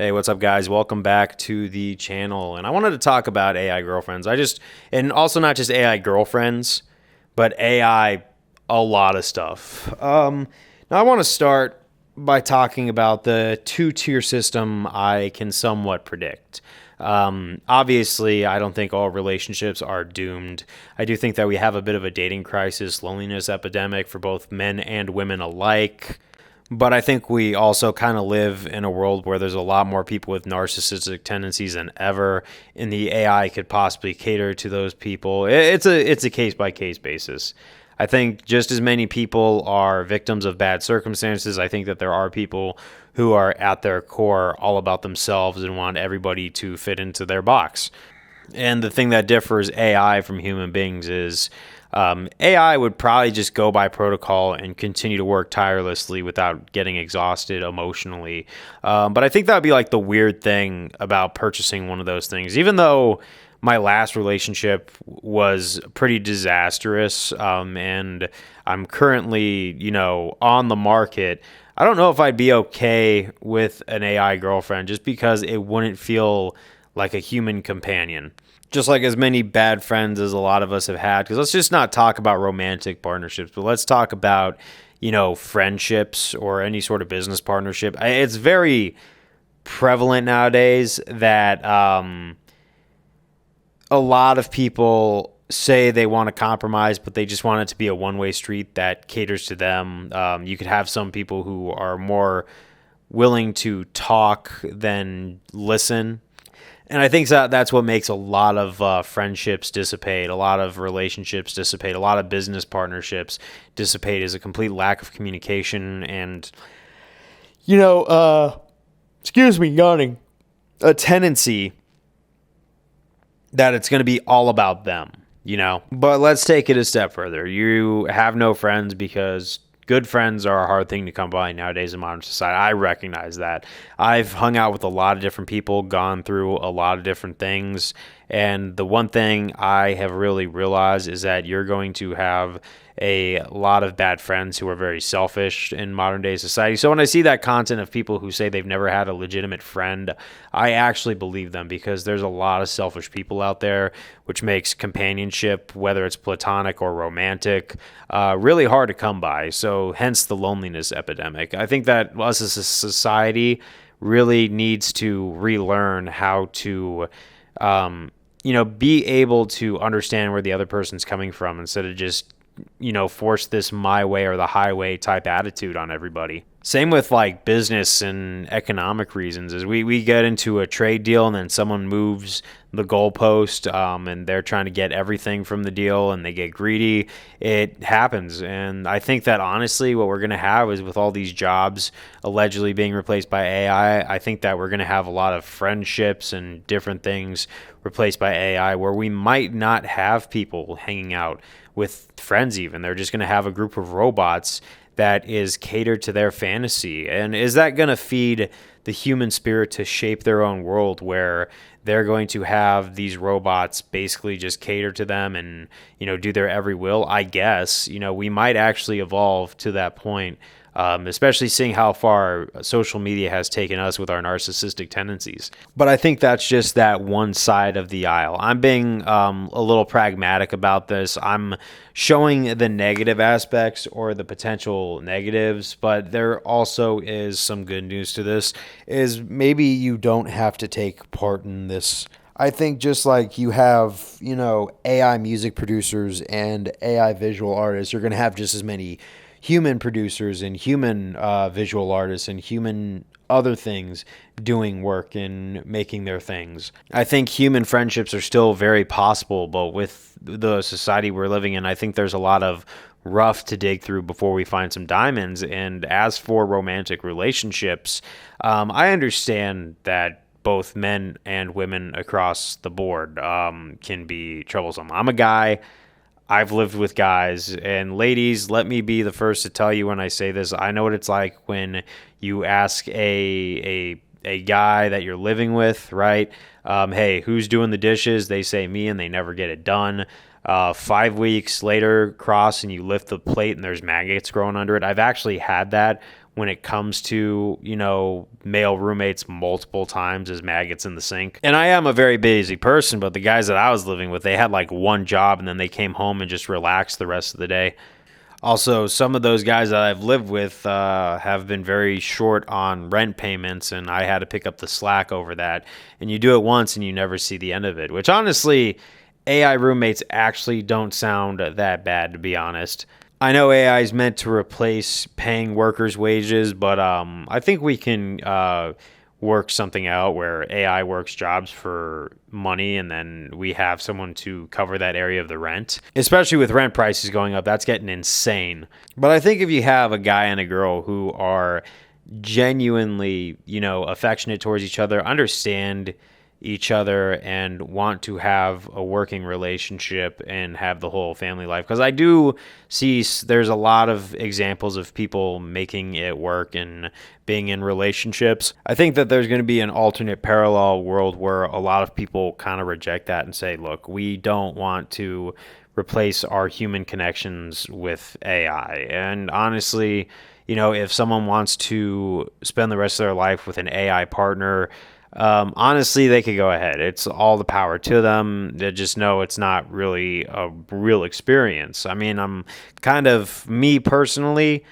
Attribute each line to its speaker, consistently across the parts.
Speaker 1: Hey, what's up, guys? Welcome back to the channel. And I wanted to talk about AI girlfriends. And also not just AI girlfriends, but AI, a lot of stuff. Now, I want to start by talking about the two-tier system I can somewhat predict. Obviously, I don't think all relationships are doomed. I do think that we have a bit of a dating crisis, loneliness epidemic for both men and women alike. But I think we also kind of live in a world where there's a lot more people with narcissistic tendencies than ever, and the AI could possibly cater to those people. It's a case by case basis. I think just as many people are victims of bad circumstances, I think that there are people who are at their core all about themselves and want everybody to fit into their box. And the thing that differs AI from human beings is AI would probably just go by protocol and continue to work tirelessly without getting exhausted emotionally. But I think that would be like the weird thing about purchasing one of those things. Even though my last relationship was pretty disastrous, and I'm currently, on the market. I don't know if I'd be okay with an AI girlfriend just because it wouldn't feel like a human companion. Just like as many bad friends as a lot of us have had. Because let's just not talk about romantic partnerships, but let's talk about, friendships or any sort of business partnership. It's very prevalent nowadays that a lot of people say they want to compromise, but they just want it to be a one-way street that caters to them. You could have some people who are more willing to talk than listen. And I think that's what makes a lot of friendships dissipate, a lot of relationships dissipate, a lot of business partnerships dissipate is a complete lack of communication and, excuse me, yawning, a tendency that it's going to be all about them. But let's take it a step further. You have no friends because good friends are a hard thing to come by nowadays in modern society. I recognize that. I've hung out with a lot of different people, gone through a lot of different things, and the one thing I have really realized is that you're going to have a lot of bad friends who are very selfish in modern day society. So when I see that content of people who say they've never had a legitimate friend, I actually believe them because there's a lot of selfish people out there, which makes companionship, whether it's platonic or romantic, really hard to come by. So hence the loneliness epidemic. I think that us as a society really needs to relearn how to be able to understand where the other person's coming from instead of just force this my way or the highway type attitude on everybody. Same with like business and economic reasons is we get into a trade deal and then someone moves the goalpost and they're trying to get everything from the deal and they get greedy. It happens. And I think that honestly what we're going to have is with all these jobs allegedly being replaced by AI, I think that we're going to have a lot of friendships and different things replaced by AI where we might not have people hanging out with friends even. They're just going to have a group of robots that is catered to their fantasy. And is that going to feed the human spirit to shape their own world where they're going to have these robots basically just cater to them and, do their every will? I guess, we might actually evolve to that point. Especially seeing how far social media has taken us with our narcissistic tendencies. But I think that's just that one side of the aisle. I'm being a little pragmatic about this. I'm showing the negative aspects or the potential negatives, but there also is some good news to this, is maybe you don't have to take part in this. I think just like you have, AI music producers and AI visual artists, you're going to have just as many human producers and human visual artists and human other things doing work and making their things. I think human friendships are still very possible, but with the society we're living in, I think there's a lot of rough to dig through before we find some diamonds. And as for romantic relationships, I understand that both men and women across the board can be troublesome. I'm a guy. I've lived with guys, and ladies, let me be the first to tell you when I say this. I know what it's like when you ask a guy that you're living with, right? Hey, who's doing the dishes? They say me, and they never get it done. 5 weeks later, cross, and you lift the plate, and there's maggots growing under it. I've actually had that when it comes to, male roommates multiple times as maggots in the sink. And I am a very busy person, but the guys that I was living with, they had like one job and then they came home and just relaxed the rest of the day. Also, some of those guys that I've lived with have been very short on rent payments, and I had to pick up the slack over that. And you do it once and you never see the end of it, which honestly, AI roommates actually don't sound that bad, to be honest. I know AI is meant to replace paying workers' wages, but I think we can work something out where AI works jobs for money and then we have someone to cover that area of the rent. Especially with rent prices going up, that's getting insane. But I think if you have a guy and a girl who are genuinely, affectionate towards each other, understand each other and want to have a working relationship and have the whole family life, because I do see there's a lot of examples of people making it work and being in relationships. I think that there's going to be an alternate parallel world where a lot of people kind of reject that and say, look, we don't want to replace our human connections with AI. And honestly, if someone wants to spend the rest of their life with an AI partner, honestly, they could go ahead. It's all the power to them. They just know it's not really a real experience. I mean, me personally,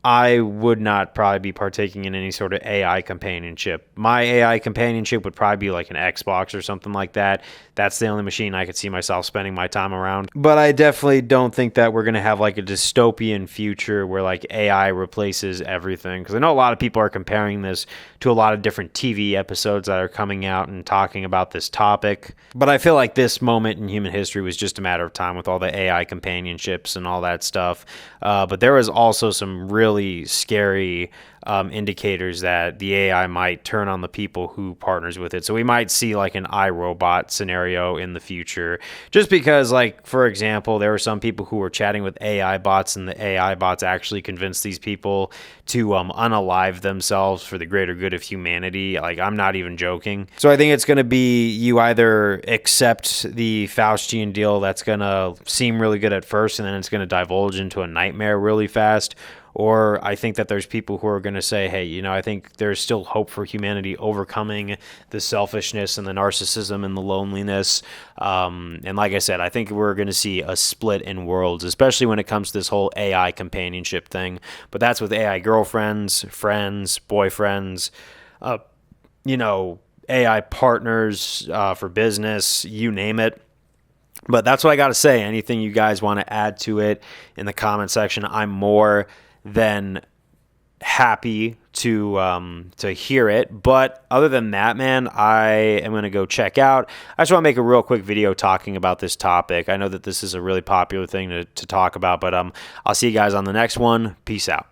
Speaker 1: I would not probably be partaking in any sort of AI companionship. My AI companionship would probably be like an Xbox or something like that. That's the only machine I could see myself spending my time around. But I definitely don't think that we're going to have like a dystopian future where like AI replaces everything. Because I know a lot of people are comparing this to a lot of different TV episodes that are coming out and talking about this topic. But I feel like this moment in human history was just a matter of time with all the AI companionships and all that stuff. But there was also some really scary indicators that the AI might turn on the people who partners with it. So we might see like an iRobot scenario in the future, just because, like, for example, there were some people who were chatting with AI bots and the AI bots actually convinced these people to unalive themselves for the greater good of humanity. Like, I'm not even joking. So I think it's going to be you either accept the Faustian deal that's going to seem really good at first and then it's going to divulge into a nightmare really fast, or I think that there's people who are going to say, hey, I think there's still hope for humanity overcoming the selfishness and the narcissism and the loneliness. And like I said, I think we're going to see a split in worlds, especially when it comes to this whole AI companionship thing. But that's with AI girlfriends, friends, boyfriends, AI partners for business, you name it. But that's what I got to say. Anything you guys want to add to it in the comment section, I'm more than happy to hear it. But other than that, man, I am going to go check out. I just want to make a real quick video talking about this topic. I know that this is a really popular thing to talk about, but I'll see you guys on the next one. Peace out.